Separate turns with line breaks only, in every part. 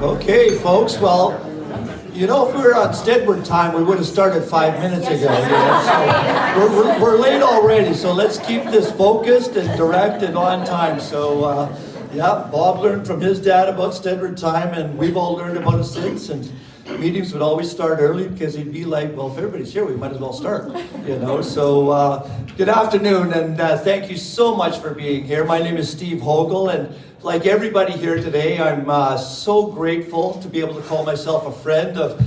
Okay, folks, well, you know, if we were on Steadward time, we would have started 5 minutes ago. So we're late already, so let's keep this focused and direct and on time. So, yeah, Bob learned from his dad about Steadward time, and we've all learned about it since. And meetings would always start early because he'd be like, well, if everybody's here, we might as well start, you know. So, good afternoon, and thank you so much for being here. My name is Steve Hogle, and like everybody here today, I'm so grateful to be able to call myself a friend of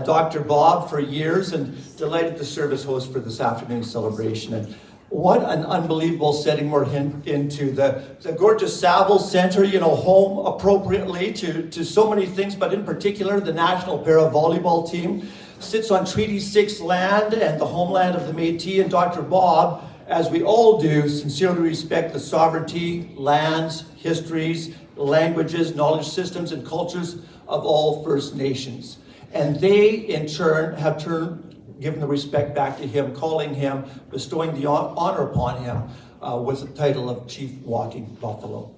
Dr. Bob for years, and delighted to serve as host for this afternoon's celebration. And what an unbelievable setting we're into. The gorgeous Saville Centre, you know, home appropriately to so many things, but in particular, the National Para Volleyball team sits on Treaty 6 land and the homeland of the Métis, and Dr. Bob, as we all do, sincerely respect the sovereignty, lands, histories, languages, knowledge systems, and cultures of all First Nations. And they, in turn, have given the respect back to him, calling him, bestowing the honor upon him with the title of Chief Walking Buffalo.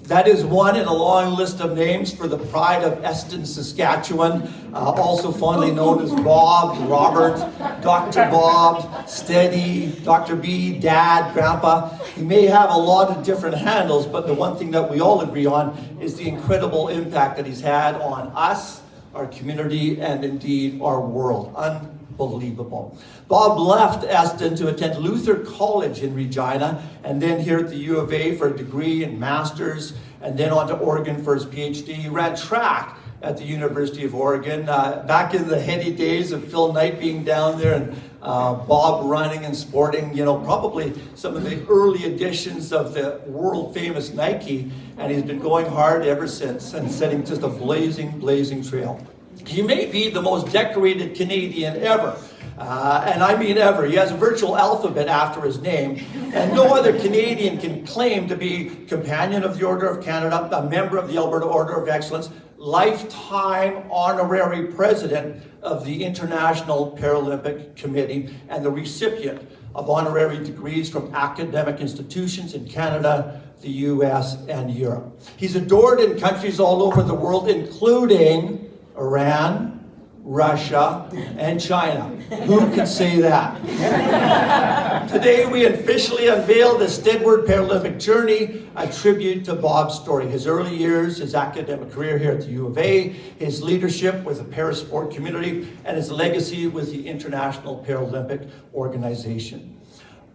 That is one in a long list of names for the pride of Eston, Saskatchewan, also fondly known as Bob, Robert, Dr. Bob, Steady, Dr. B, Dad, Grandpa. He may have a lot of different handles, but the one thing that we all agree on is the incredible impact that he's had on us, our community, and indeed our world. Unbelievable. Bob left Eston to attend Luther College in Regina, and then here at the U of A for a degree and master's, and then on to Oregon for his PhD. He ran track at the University of Oregon, back in the heady days of Phil Knight being down there, and Bob running and sporting, you know, probably some of the early editions of the world famous Nike, and he's been going hard ever since and setting just a blazing trail. He may be the most decorated Canadian ever, and I mean ever. He has a virtual alphabet after his name, and no other Canadian can claim to be Companion of the Order of Canada, a member of the Alberta Order of Excellence, lifetime honorary president of the International Paralympic Committee, and the recipient of honorary degrees from academic institutions in Canada, the US, and Europe. He's adored in countries all over the world, including Iran, Russia, and China. Who can say that? Today we officially unveil the Steadward Paralympic Journey, a tribute to Bob's story. His early years, his academic career here at the U of A, his leadership with the parasport community, and his legacy with the International Paralympic Organization.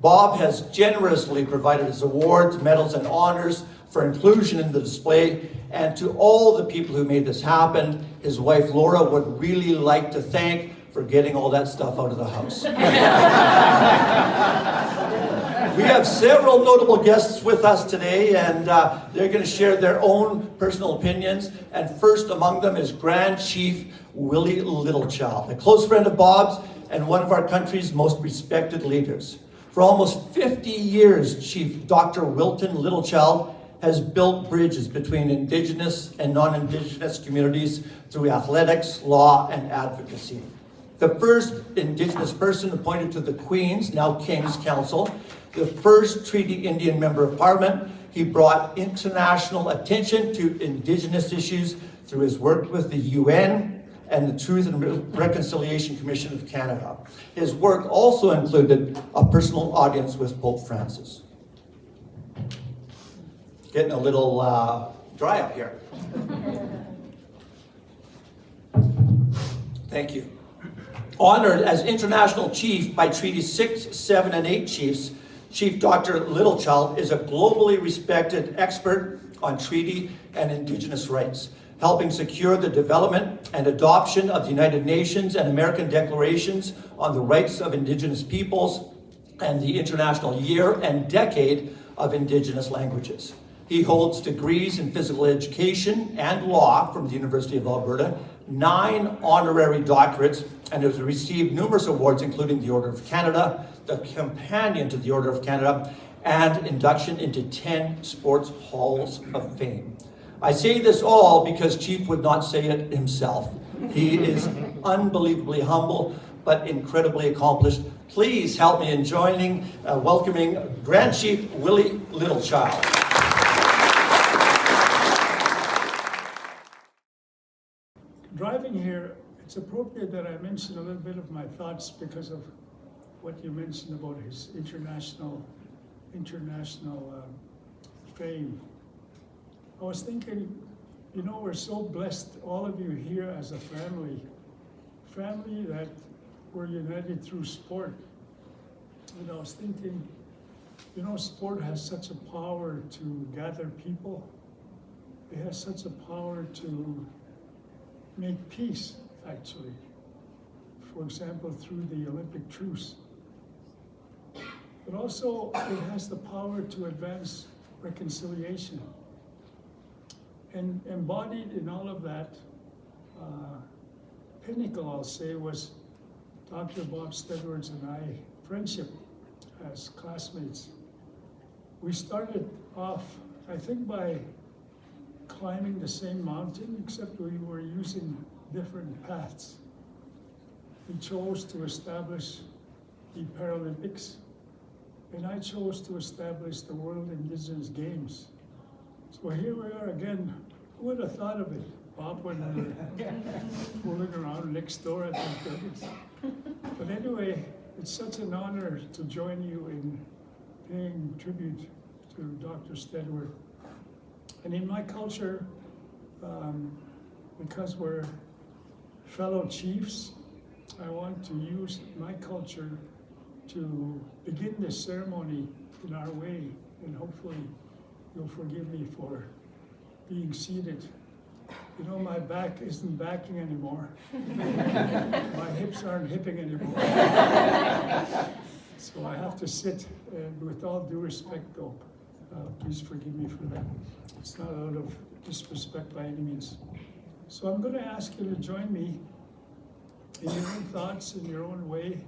Bob has generously provided his awards, medals, and honors for inclusion in the display, and to all the people who made this happen. His wife Laura would really like to thank for getting all that stuff out of the house. We have several notable guests with us today, and they're going to share their own personal opinions. And first among them is Grand Chief Willie Littlechild, a close friend of Bob's and one of our country's most respected leaders. For almost 50 years, Chief Dr. Wilton Littlechild has built bridges between Indigenous and non-Indigenous communities through athletics, law, and advocacy. The first Indigenous person appointed to the Queen's, now King's Council, the first Treaty Indian Member of Parliament, he brought international attention to Indigenous issues through his work with the UN and the Truth and Reconciliation Commission of Canada. His work also included a personal audience with Pope Francis. Getting a little dry up here. Thank you. Honored as International Chief by Treaty 6, 7, and 8 chiefs, Chief Dr. Littlechild is a globally respected expert on treaty and Indigenous rights, helping secure the development and adoption of the United Nations and American declarations on the rights of Indigenous peoples and the International Year and Decade of Indigenous Languages. He holds degrees in physical education and law from the University of Alberta, 9 honorary doctorates, and has received numerous awards, including the Order of Canada, the Companion to the Order of Canada, and induction into 10 sports halls of fame. I say this all because Chief would not say it himself. He is unbelievably humble, but incredibly accomplished. Please help me in welcoming Grand Chief Willie Littlechild.
driving here, it's appropriate that I mention a little bit of my thoughts because of what you mentioned about his international fame. I was thinking, you know, we're so blessed, all of you here as a family that we're united through sport. And I was thinking, you know, sport has such a power to gather people. It has such a power to make peace, actually. For example, through the Olympic truce. But also, it has the power to advance reconciliation. And embodied in all of that, pinnacle, I'll say, was Dr. Bob Steadward's and I friendship as classmates. We started off, I think, by climbing the same mountain, except we were using different paths. He chose to establish the Paralympics, and I chose to establish the World Indigenous Games. So here we are again. Who would have thought of it, Bob, when we were fooling around next door at the buildings? But anyway, it's such an honor to join you in paying tribute to Dr. Steadward. And in my culture, because we're fellow chiefs, I want to use my culture to begin this ceremony in our way, and hopefully you'll forgive me for being seated. You know, my back isn't backing anymore. My hips aren't hipping anymore. So I have to sit, and with all due respect though, please forgive me for that. It's not out of disrespect by any means. So I'm going to ask you to join me in your own thoughts, in your own way,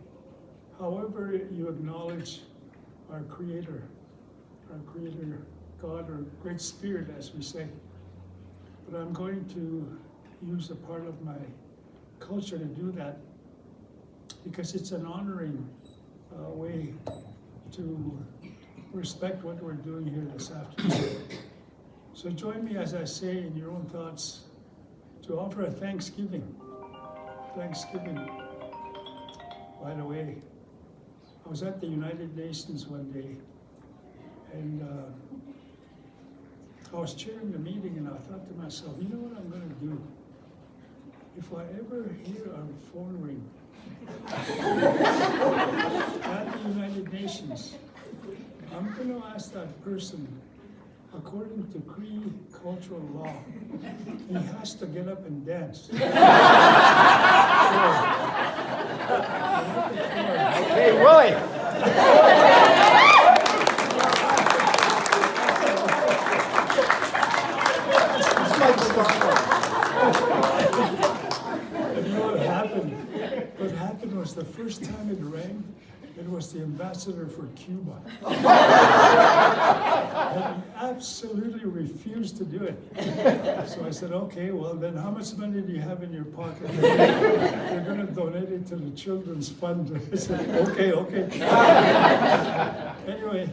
however you acknowledge our Creator, God, or Great Spirit, as we say. But I'm going to use a part of my culture to do that because it's an honoring way to respect what we're doing here this afternoon. So join me as I say in your own thoughts to offer a thanksgiving. Thanksgiving. By the way, I was at the United Nations one day, and I was chairing the meeting, and I thought to myself, you know what I'm going to do? If I ever hear a phone ring at the United Nations, I'm going to ask that person, according to Cree cultural law, he has to get up and dance.
Hey, Willie!
And you know what happened? What happened was the first time it rang, it was the ambassador for Cuba. And he absolutely refused to do it. So I said, okay, well then how much money do you have in your pocket? You're going to donate it to the children's fund. I said, okay. Anyway,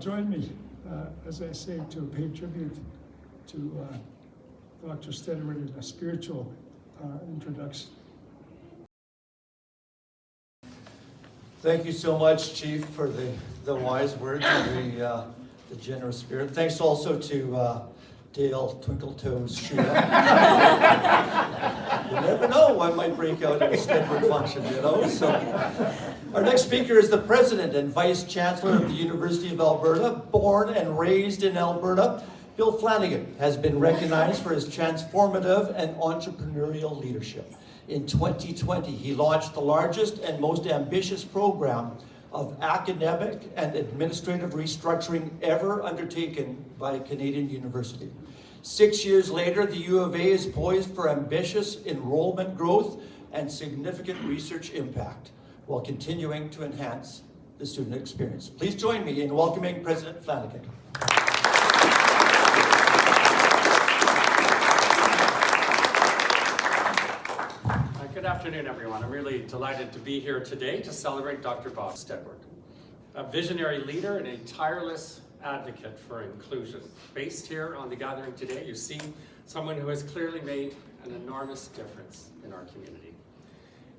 join me, as I say, to pay tribute to Dr. Steadward in a spiritual introduction.
Thank you so much, Chief, for the wise words and the generous spirit. Thanks also to Dale Twinkletoes Sheila. You never know what might break out in a Steadward function, you know. So, our next speaker is the President and Vice Chancellor of the University of Alberta, born and raised in Alberta. Bill Flanagan has been recognized for his transformative and entrepreneurial leadership. In 2020, he launched the largest and most ambitious program of academic and administrative restructuring ever undertaken by a Canadian university. 6 years later, the U of A is poised for ambitious enrollment growth and significant research impact, while continuing to enhance the student experience. Please join me in welcoming President Flanagan.
Good afternoon, everyone. I'm really delighted to be here today to celebrate Dr. Bob Steadward, a visionary leader and a tireless advocate for inclusion. Based here on the gathering today, you see someone who has clearly made an enormous difference in our community.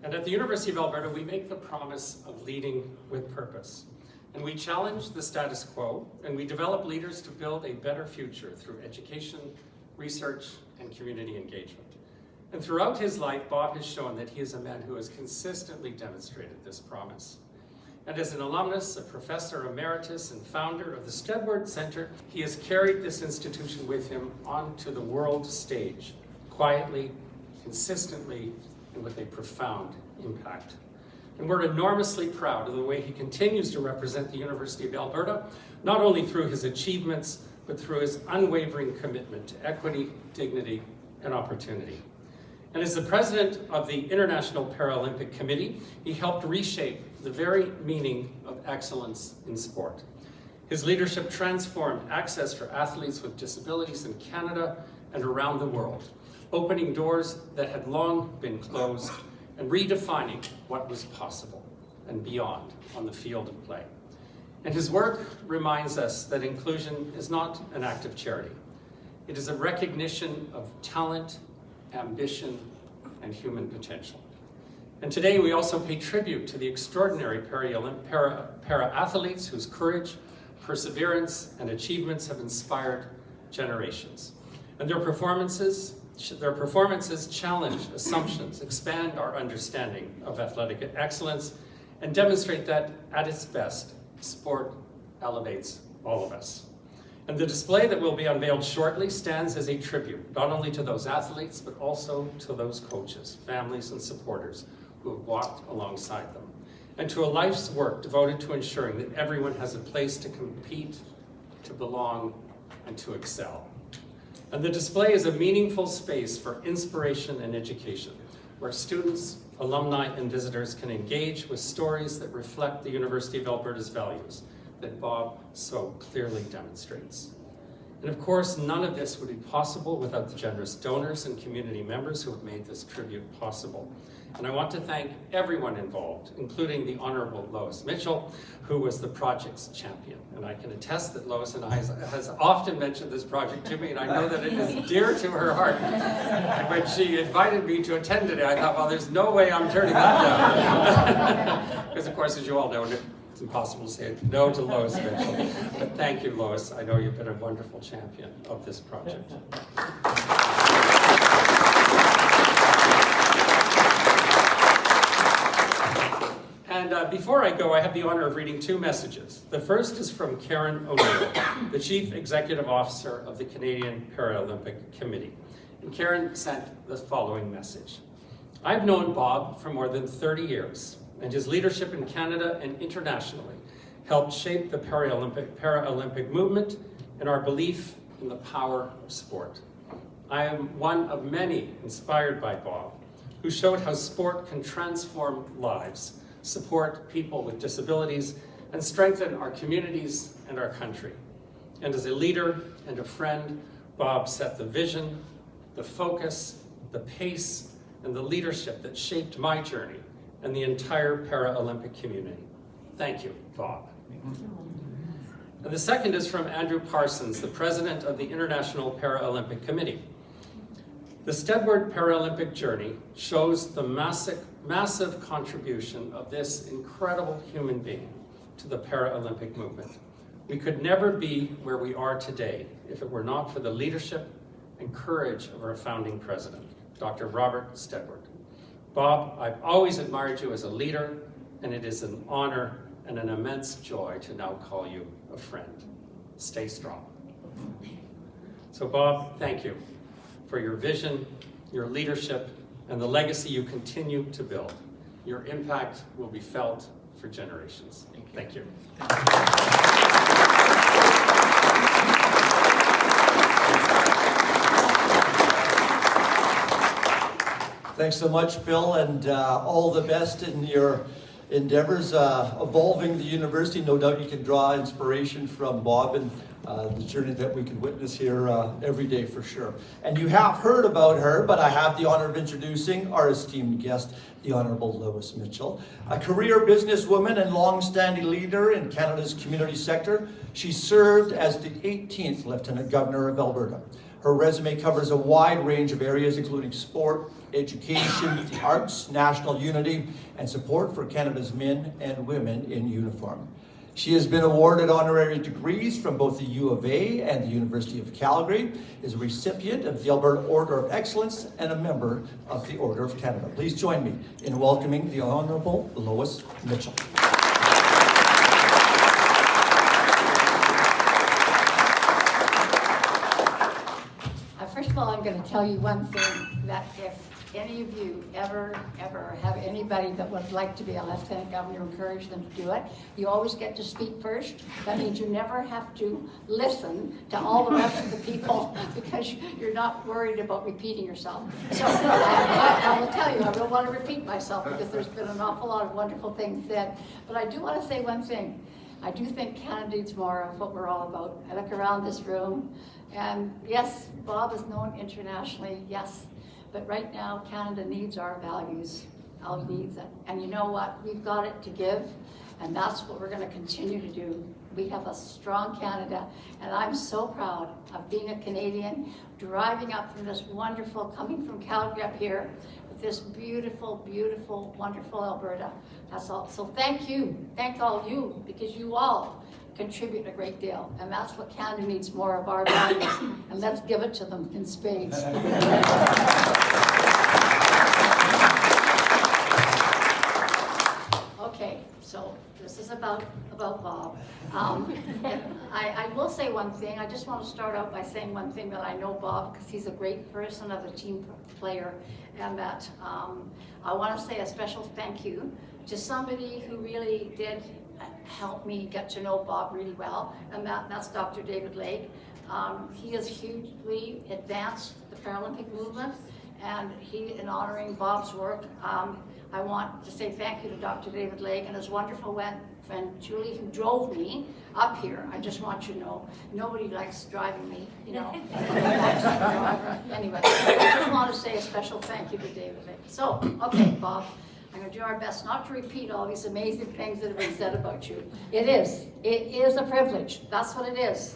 And at the University of Alberta, we make the promise of leading with purpose. And we challenge the status quo, and we develop leaders to build a better future through education, research, and community engagement. And throughout his life, Bob has shown that he is a man who has consistently demonstrated this promise. And as an alumnus, a professor emeritus, and founder of the Steadward Centre, he has carried this institution with him onto the world stage, quietly, consistently, and with a profound impact. And we're enormously proud of the way he continues to represent the University of Alberta, not only through his achievements, but through his unwavering commitment to equity, dignity, and opportunity. And as the president of the International Paralympic Committee, he helped reshape the very meaning of excellence in sport. His leadership transformed access for athletes with disabilities in Canada and around the world, opening doors that had long been closed and redefining what was possible and beyond on the field of play. And his work reminds us that inclusion is not an act of charity. It is a recognition of talent, ambition, and human potential. And today we also pay tribute to the extraordinary para-athletes whose courage, perseverance, and achievements have inspired generations. And their performances challenge assumptions, expand our understanding of athletic excellence, and demonstrate that at its best, sport elevates all of us. And the display that will be unveiled shortly stands as a tribute, not only to those athletes, but also to those coaches, families, and supporters who have walked alongside them, and to a life's work devoted to ensuring that everyone has a place to compete, to belong, and to excel. And the display is a meaningful space for inspiration and education, where students, alumni, and visitors can engage with stories that reflect the University of Alberta's values that Bob so clearly demonstrates. And of course, none of this would be possible without the generous donors and community members who have made this tribute possible. And I want to thank everyone involved, including the Honorable Lois Mitchell, who was the project's champion. And I can attest that Lois and I has often mentioned this project to me, and I know that it is dear to her heart. And when she invited me to attend today, I thought, well, there's no way I'm turning that down. Because of course, as you all know, it's impossible to say no to Lois Mitchell. But thank you, Lois. I know you've been a wonderful champion of this project. And before I go, I have the honor of reading two messages. The first is from Karen O'Neill, the Chief Executive Officer of the Canadian Paralympic Committee. And Karen sent the following message. I've known Bob for more than 30 years, and his leadership in Canada and internationally helped shape the Paralympic movement and our belief in the power of sport. I am one of many inspired by Bob, who showed how sport can transform lives, support people with disabilities, and strengthen our communities and our country. And as a leader and a friend, Bob set the vision, the focus, the pace, and the leadership that shaped my journey and the entire Paralympic community. Thank you, Bob. And the second is from Andrew Parsons, the President of the International Paralympic Committee. The Steadward Paralympic Journey shows the massive contribution of this incredible human being to the Paralympic movement. We could never be where we are today if it were not for the leadership and courage of our founding president, Dr. Robert Steadward. Bob, I've always admired you as a leader, and it is an honor and an immense joy to now call you a friend. Stay strong. So Bob, thank you for your vision, your leadership, and the legacy you continue to build. Your impact will be felt for generations. Thank you.
Thanks so much, Bill, and all the best in your endeavors evolving the university. No doubt you can draw inspiration from Bob and the journey that we can witness here every day for sure. And you have heard about her, but I have the honor of introducing our esteemed guest, the Honorable Lois Mitchell, a career businesswoman and long-standing leader in Canada's community sector. She served as the 18th Lieutenant Governor of Alberta. Her resume covers a wide range of areas, including sport, education, the arts, national unity, and support for Canada's men and women in uniform. She has been awarded honorary degrees from both the U of A and the University of Calgary, is a recipient of the Alberta Order of Excellence, and a member of the Order of Canada. Please join me in welcoming the Honorable Lois Mitchell.
First of all, I'm going to tell you one thing, that if any of you ever have anybody that would like to be a lieutenant governor, encourage them to do it. You always get to speak first. That means you never have to listen to all the rest of the people because you're not worried about repeating yourself. So I will tell you, I don't want to repeat myself because there's been an awful lot of wonderful things said. But I do want to say one thing. I do think Canada needs more of what we're all about. I look around this room, and yes, Bob is known internationally, yes, but right now Canada needs our values, our needs, and you know what? We've got it to give, and that's what we're going to continue to do. We have a strong Canada, and I'm so proud of being a Canadian, driving up from this wonderful, coming from Calgary up here, with this beautiful, beautiful, wonderful Alberta. That's all. So thank you, thank all you, because you all contribute a great deal, and that's what Canada needs, more of our values, and let's give it to them in spades. Okay, so this is about Bob. And I will say one thing. I just want to start out by saying one thing, that I know Bob because he's a great person, as a team player, and that I want to say a special thank you to somebody who really did help me get to know Bob really well, and that's Dr. David Lake. He has hugely advanced the Paralympic movement, and in honoring Bob's work, I want to say thank you to Dr. David Lake and his wonderful friend Julie, who drove me up here. I just want you to know, nobody likes driving me, you know. Anyway, I just want to say a special thank you to David Lake. So, okay, Bob, I'm going to do our best not to repeat all these amazing things that have been said about you. It is a privilege. That's what it is,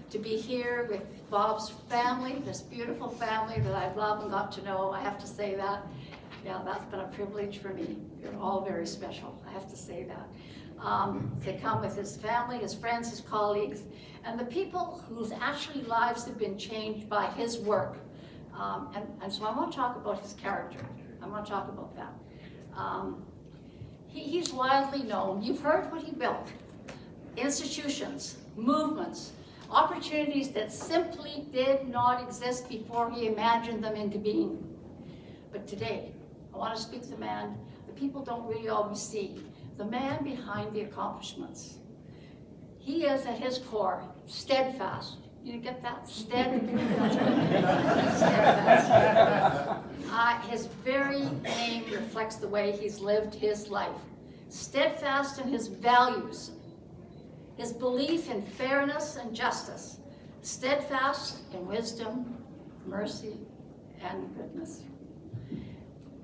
to be here with Bob's family, this beautiful family that I love and got to know. I have to say that. Yeah, that's been a privilege for me. You're all very special. I have to say that. To come with his family, his friends, his colleagues, and the people whose actually lives have been changed by his work. And so I want to talk about his character. I want to talk about that. He's widely known. You've heard what he built. Institutions, movements, opportunities that simply did not exist before he imagined them into being. But today, I want to speak to the man that people don't really always see, the man behind the accomplishments. He is, at his core, steadfast. You get that? Steadfast. His very name reflects the way he's lived his life. Steadfast in his values, his belief in fairness and justice, steadfast in wisdom, mercy, and goodness.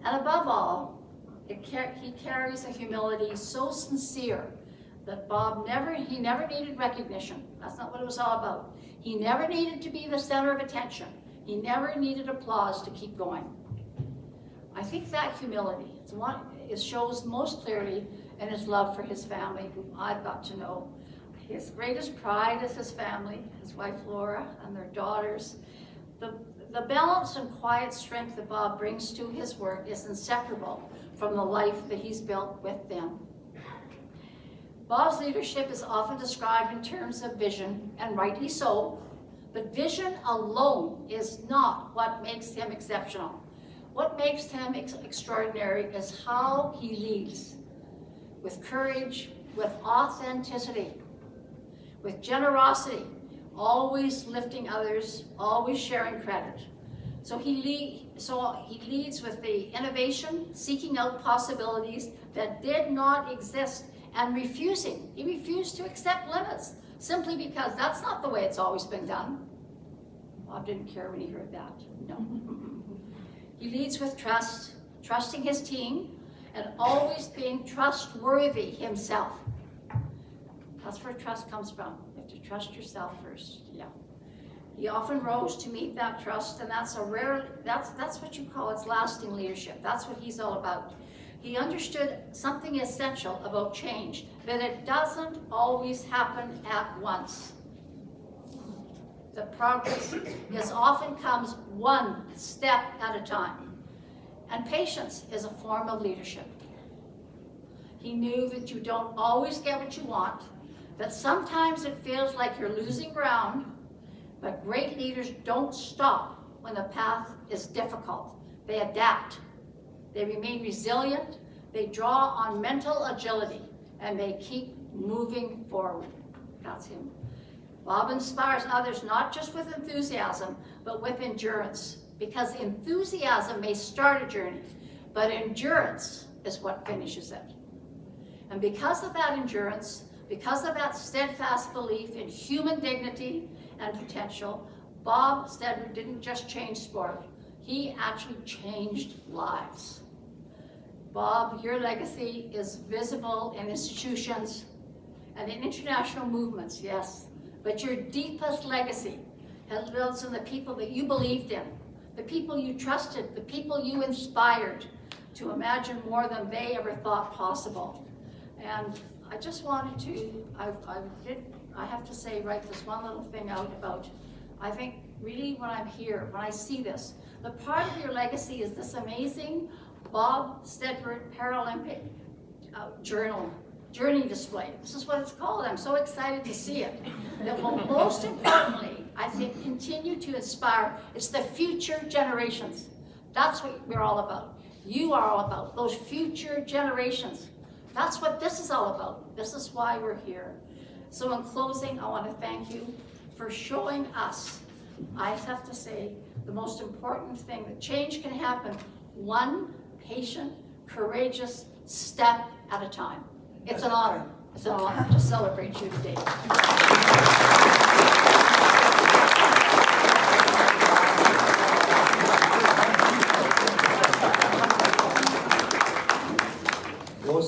And above all, he carries a humility so sincere that Bob never needed recognition. That's not what it was all about. He never needed to be the center of attention. He never needed applause to keep going. I think that humility is shows most clearly in his love for his family, whom I've got to know. His greatest pride is his family, his wife Laura and their daughters. The balance and quiet strength that Bob brings to his work is inseparable from the life that he's built with them. Bob's leadership is often described in terms of vision, and rightly so, but vision alone is not what makes him exceptional. What makes him extraordinary is how he leads, with courage, with authenticity, with generosity, always lifting others, always sharing credit. So he leads with the innovation, seeking out possibilities that did not exist, and refusing. He refused to accept limits simply because that's not the way it's always been done. Bob didn't care when he heard that. No. He leads with trust, trusting his team, and always being trustworthy himself. That's where trust comes from. You have to trust yourself first. Yeah. He often rose to meet that trust, and that's what you call its lasting leadership. That's what he's all about. He understood something essential about change, that it doesn't always happen at once. The progress often comes one step at a time. And patience is a form of leadership. He knew that you don't always get what you want, that sometimes it feels like you're losing ground, but great leaders don't stop when the path is difficult. They adapt. They remain resilient, they draw on mental agility, and they keep moving forward. That's him. Bob inspires others not just with enthusiasm, but with endurance, because enthusiasm may start a journey, but endurance is what finishes it. And because of that endurance, because of that steadfast belief in human dignity and potential, Bob Steadward didn't just change sport, he actually changed lives. Bob, your legacy is visible in institutions and in international movements, yes, but your deepest legacy lives in the people that you believed in, the people you trusted, the people you inspired to imagine more than they ever thought possible. And I just wanted to, I have to say, write this one little thing out about, I think really when I'm here, when I see this, the part of your legacy is this amazing Bob Steadward Paralympic Journey display. This is what it's called. I'm so excited to see it. That will most importantly, I think, continue to inspire. It's the future generations. That's what we're all about. You are all about those future generations. That's what this is all about. This is why we're here. So in closing, I want to thank you for showing us, I have to say, the most important thing, that change can happen one patient, courageous step at a time. It's an honor. It's an honor to celebrate you today.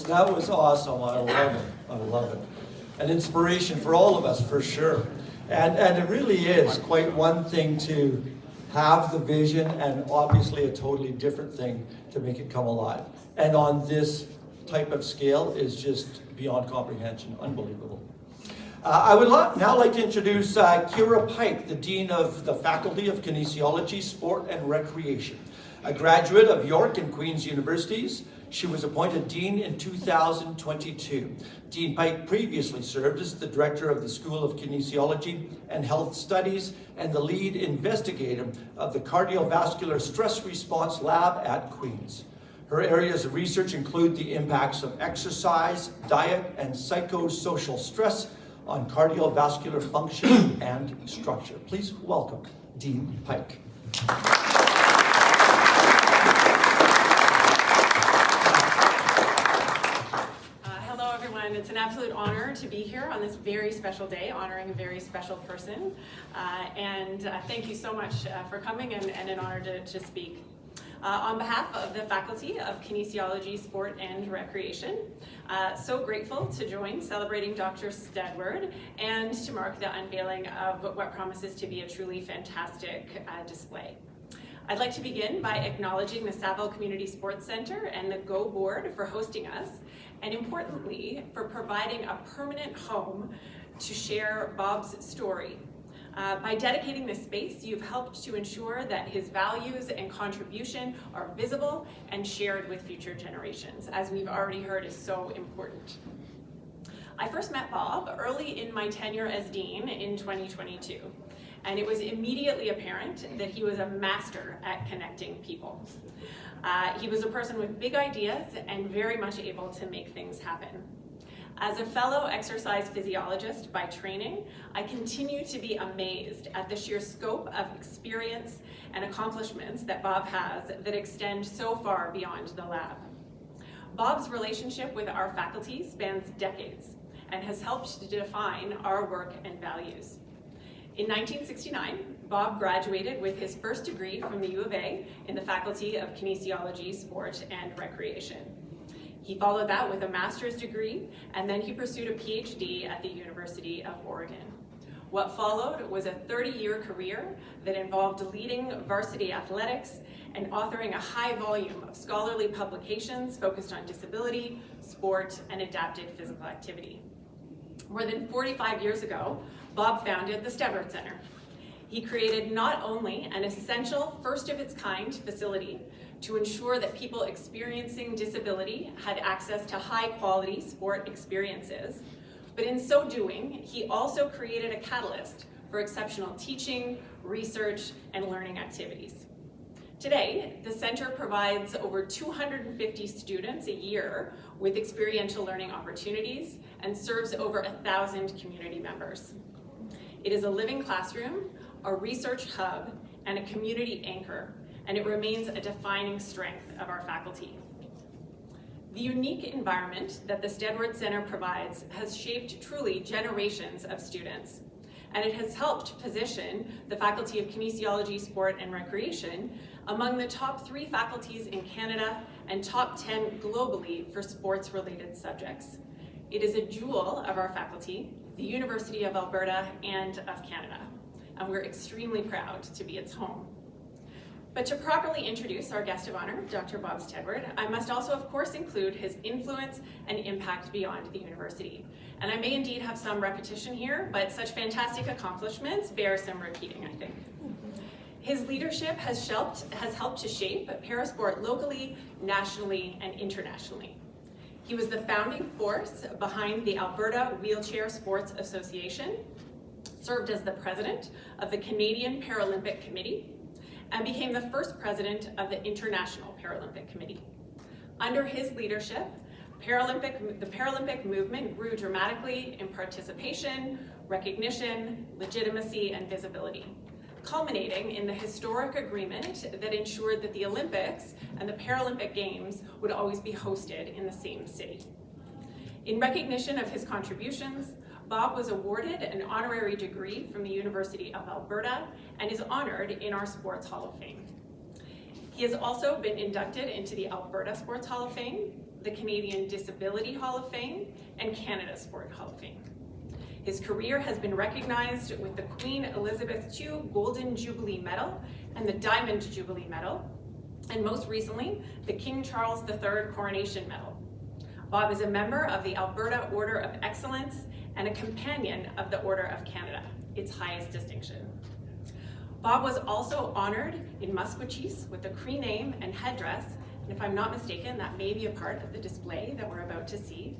That was awesome. I love it. I love it. An inspiration for all of us, for sure. And it really is quite one thing to have the vision, and obviously a totally different thing to make it come alive. And on this type of scale is just beyond comprehension. Unbelievable. I would now like to introduce Kira Pike, the Dean of the Faculty of Kinesiology, Sport and Recreation. A graduate of York and Queen's Universities, she was appointed Dean in 2022. Dean Pike previously served as the Director of the School of Kinesiology and Health Studies and the lead investigator of the Cardiovascular Stress Response Lab at Queen's. Her areas of research include the impacts of exercise, diet, and psychosocial stress on cardiovascular function and structure. Please welcome Dean Pike.
Hello everyone, it's an absolute honor to be here on this very special day, honoring a very special person. Thank you so much for coming, and an honor to speak. On behalf of the Faculty of Kinesiology, Sport and Recreation, so grateful to join celebrating Dr. Steadward and to mark the unveiling of what promises to be a truly fantastic display. I'd like to begin by acknowledging the Saville Community Sports Centre and the GO Board for hosting us, and importantly, for providing a permanent home to share Bob's story. By dedicating this space, you've helped to ensure that his values and contribution are visible and shared with future generations, as we've already heard is so important. I first met Bob early in my tenure as Dean in 2022, and it was immediately apparent that he was a master at connecting people. He was a person with big ideas and very much able to make things happen. As a fellow exercise physiologist by training, I continue to be amazed at the sheer scope of experience and accomplishments that Bob has that extend so far beyond the lab. Bob's relationship with our faculty spans decades and has helped to define our work and values. In 1969, Bob graduated with his first degree from the U of A in the Faculty of Kinesiology, Sport and Recreation. He followed that with a master's degree, and then he pursued a PhD at the University of Oregon. What followed was a 30-year career that involved leading varsity athletics and authoring a high volume of scholarly publications focused on disability, sport, and adapted physical activity. More than 45 years ago, Bob founded the Steadward Centre. He created not only an essential, first-of-its-kind facility to ensure that people experiencing disability had access to high-quality sport experiences, but in so doing, he also created a catalyst for exceptional teaching, research, and learning activities. Today, the center provides over 250 students a year with experiential learning opportunities and serves over 1,000 community members. It is a living classroom, a research hub, and a community anchor, and it remains a defining strength of our faculty. The unique environment that the Steadward Centre provides has shaped truly generations of students, and it has helped position the Faculty of Kinesiology, Sport and Recreation among the top 3 faculties in Canada and top 10 globally for sports-related subjects. It is a jewel of our faculty, the University of Alberta and of Canada, and we're extremely proud to be its home. But to properly introduce our guest of honor, Dr. Bob Steadward, I must also of course include his influence and impact beyond the university. And I may indeed have some repetition here, but such fantastic accomplishments bear some repeating, I think. His leadership has helped to shape parasport locally, nationally, and internationally. He was the founding force behind the Alberta Wheelchair Sports Association, served as the president of the Canadian Paralympic Committee, and became the first president of the International Paralympic Committee. Under his leadership, the Paralympic movement grew dramatically in participation, recognition, legitimacy, and visibility, culminating in the historic agreement that ensured that the Olympics and the Paralympic Games would always be hosted in the same city. In recognition of his contributions, Bob was awarded an honorary degree from the University of Alberta and is honored in our Sports Hall of Fame. He has also been inducted into the Alberta Sports Hall of Fame, the Canadian Disability Hall of Fame, and Canada Sport Hall of Fame. His career has been recognized with the Queen Elizabeth II Golden Jubilee Medal and the Diamond Jubilee Medal, and most recently, the King Charles III Coronation Medal. Bob is a member of the Alberta Order of Excellence and a companion of the Order of Canada, its highest distinction. Bob was also honored in Musqueam with a Cree name and headdress, and if I'm not mistaken, that may be a part of the display that we're about to see.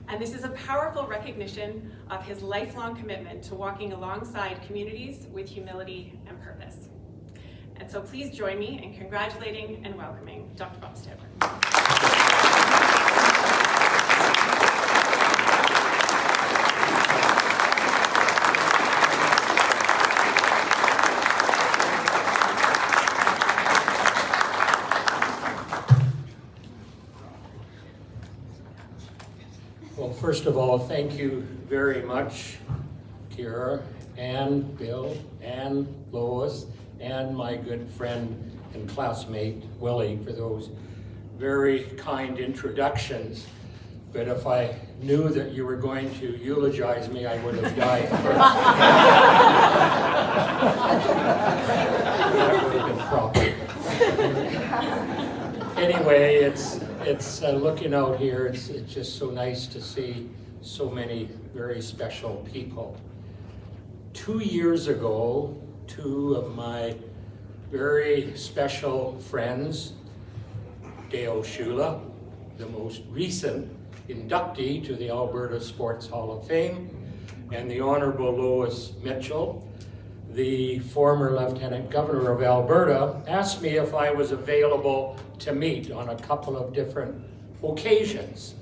And this is a powerful recognition of his lifelong commitment to walking alongside communities with humility and purpose. And so please join me in congratulating and welcoming Dr. Bob Steadward.
Well, first of all, thank you very much, Kira and Bill and Lois and my good friend and classmate Willie for those very kind introductions. But if I knew that you were going to eulogize me, I would have died first. That would have been proper. Anyway, it's looking out here, it's just so nice to see so many very special people. 2 years ago, 2 of my very special friends, Dale Shula, the most recent inductee to the Alberta Sports Hall of Fame, and the Honorable Lois Mitchell, the former Lieutenant Governor of Alberta, asked me if I was available to meet on a couple of different occasions.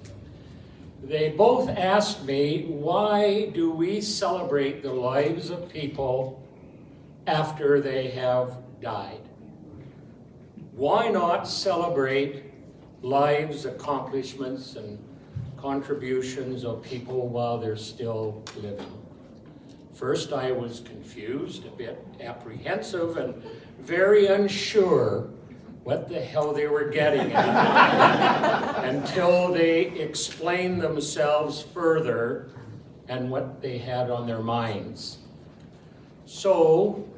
They both asked me, why do we celebrate the lives of people after they have died? Why not celebrate lives, accomplishments, and contributions of people while they're still living? First, I was confused, a bit apprehensive, and very unsure what the hell they were getting at until they explained themselves further and what they had on their minds. So,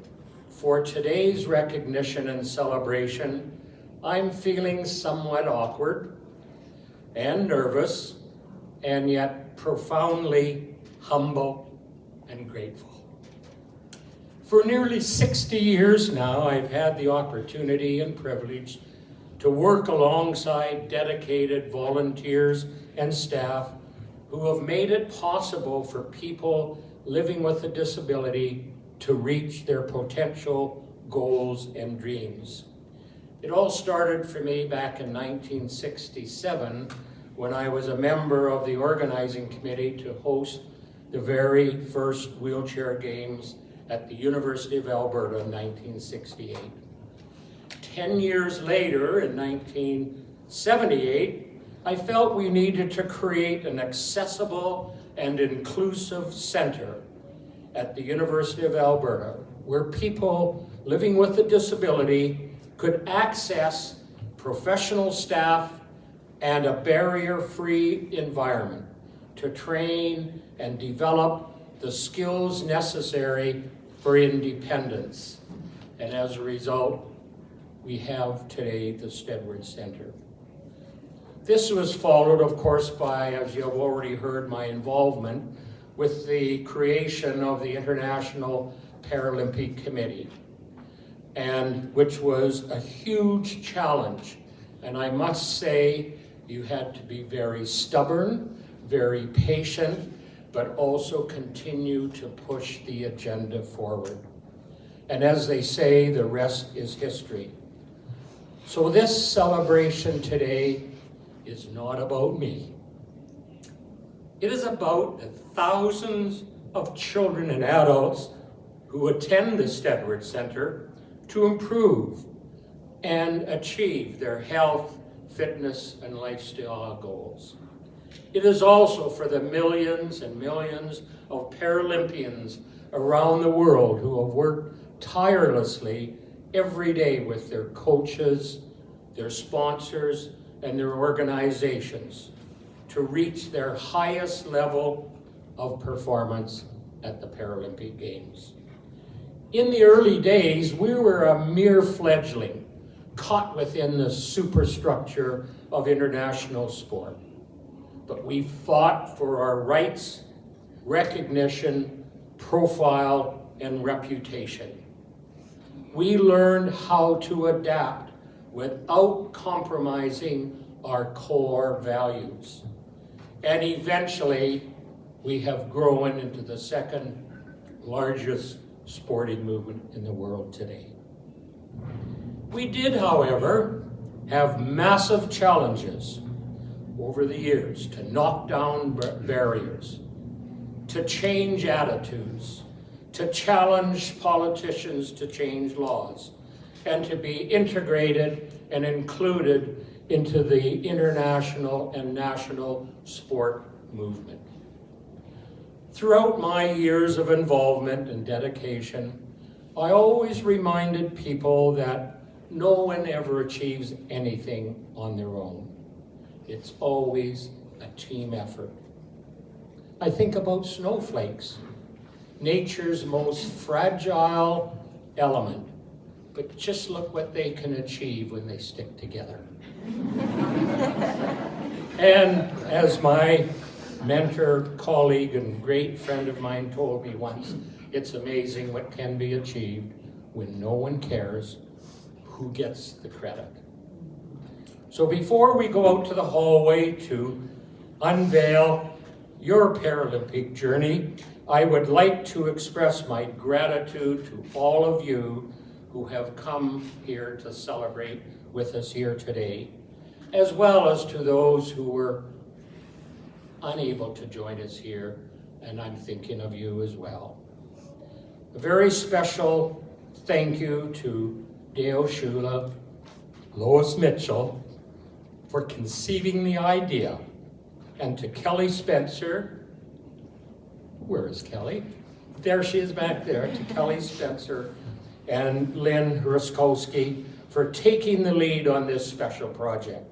for today's recognition and celebration, I'm feeling somewhat awkward and nervous, and yet profoundly humble and grateful. For nearly 60 years now, I've had the opportunity and privilege to work alongside dedicated volunteers and staff who have made it possible for people living with a disability to reach their potential goals and dreams. It all started for me back in 1967 when I was a member of the organizing committee to host the very first wheelchair games at the University of Alberta in 1968. 10 years later, in 1978, I felt we needed to create an accessible and inclusive center at the University of Alberta where people living with a disability could access professional staff and a barrier-free environment to train and develop the skills necessary for independence. And as a result, we have today the Steadward Centre. This was followed, of course, by, as you have already heard, my involvement with the creation of the International Paralympic Committee, and which was a huge challenge. And I must say, you had to be very stubborn, very patient, but also continue to push the agenda forward. And as they say, the rest is history. So this celebration today is not about me. It is about the thousands of children and adults who attend the Steadward Centre to improve and achieve their health, fitness, and lifestyle goals. It is also for the millions and millions of Paralympians around the world who have worked tirelessly every day with their coaches, their sponsors, and their organizations to reach their highest level of performance at the Paralympic Games. In the early days, we were a mere fledgling, caught within the superstructure of international sport. But we fought for our rights, recognition, profile, and reputation. We learned how to adapt without compromising our core values. And eventually, we have grown into the second largest sporting movement in the world today. We did, however, have massive challenges over the years to knock down barriers, to change attitudes, to challenge politicians to change laws, and to be integrated and included into the international and national sport movement. Throughout my years of involvement and dedication, I always reminded people that no one ever achieves anything on their own. It's always a team effort. I think about snowflakes, nature's most fragile element, but just look what they can achieve when they stick together. And as my mentor, colleague, and great friend of mine told me once, it's amazing what can be achieved when no one cares who gets the credit. So before we go out to the hallway to unveil your Paralympic journey, I would like to express my gratitude to all of you who have come here to celebrate with us here today, as well as to those who were unable to join us here, and I'm thinking of you as well. A very special thank you to Dale Shula, Lois Mitchell, for conceiving the idea, and to Kelly Spencer. Where is Kelly? There she is back there, to Kelly Spencer and Lynn Ruskowski for taking the lead on this special project.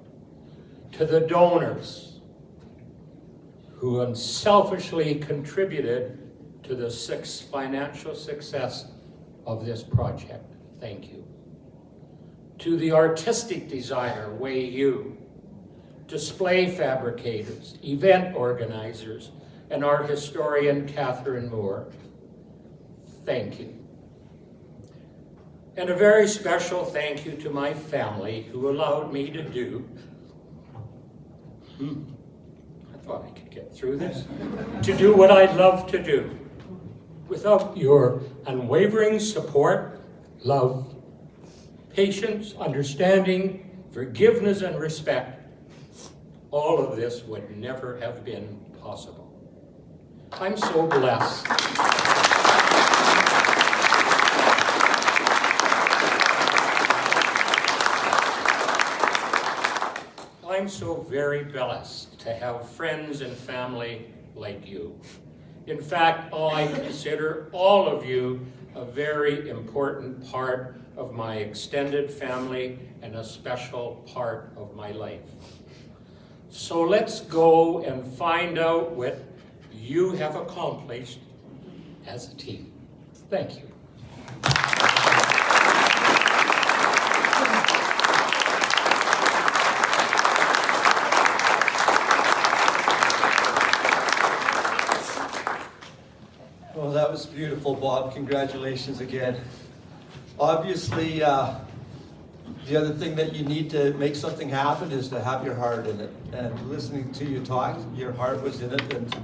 To the donors who unselfishly contributed to the financial success of this project. Thank you. To the artistic designer, Wei Yu, display fabricators, event organizers, and art historian, Catherine Moore, thank you. And a very special thank you to my family who allowed me to do, I thought I could get through this, to do what I love to do. Without your unwavering support, love, patience, understanding, forgiveness, and respect, all of this would never have been possible. I'm so blessed. I'm so very blessed to have friends and family like you. In fact, I consider all of you a very important part of my extended family and a special part of my life. So let's go and find out what you have accomplished as a team. Thank you.
Well, that was beautiful, Bob. Congratulations again. Obviously, the other thing that you need to make something happen is to have your heart in it. And listening to you talk, your heart was in it, and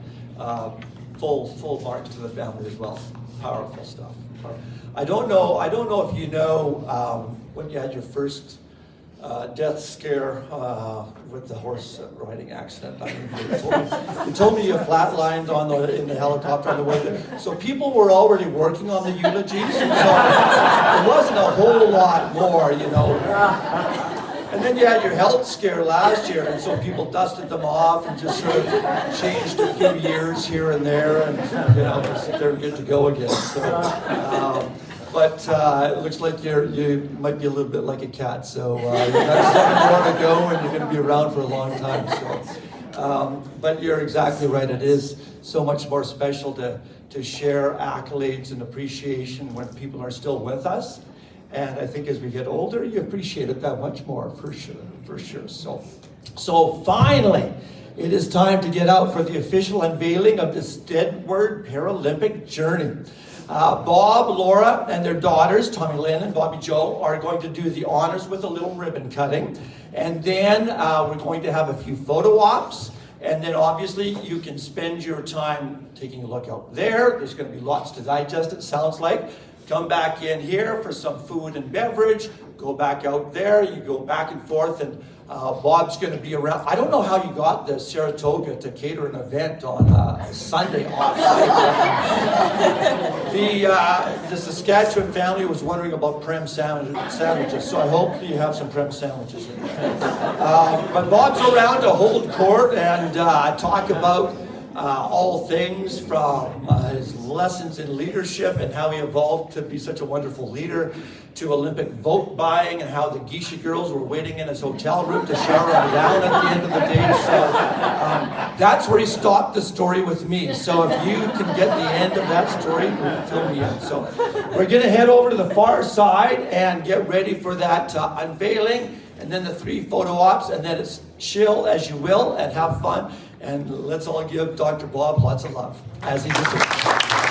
full marks to the family as well. Powerful stuff. I don't know if you know when you had your first death scare with the horse riding accident. I mean, you told me you flatlined in the helicopter on the way there. So people were already working on the eulogies, so it wasn't a whole lot more, you know. And then you had your health scare last year, and so people dusted them off and just sort of changed a few years here and there, and you know, they're good to go again. So. But it looks like you might be a little bit like a cat, so you've got 7 more to go, and you're going to be around for a long time. So, but you're exactly right. It is so much more special to share accolades and appreciation when people are still with us. And I think as we get older, you appreciate it that much more, for sure. So finally, it is time to get out for the official unveiling of the Steadward Paralympic Journey. Bob, Laura, and their daughters, Tommy Lynn and Bobby Joe, are going to do the honors with a little ribbon cutting. And then we're going to have a few photo ops. And then obviously you can spend your time taking a look out there. There's going to be lots to digest, it sounds like. Come back in here for some food and beverage. Go back out there. You go back and forth, and Bob's going to be around. I don't know how you got the Saratoga to cater an event on Sunday off-site. The Saskatchewan family was wondering about prem sandwiches, so I hope you have some prem sandwiches in there. But Bob's around to hold court and talk about all things from his lessons in leadership and how he evolved to be such a wonderful leader, to Olympic vote buying and how the Geisha girls were waiting in his hotel room to shower him down at the end of the day. So that's where he stopped the story with me. So if you can get the end of that story, fill me in. So we're going to head over to the far side and get ready for that unveiling, and then the 3 photo ops, and then it's chill as you will and have fun. And let's all give Dr. Bob lots of love, as he deserves.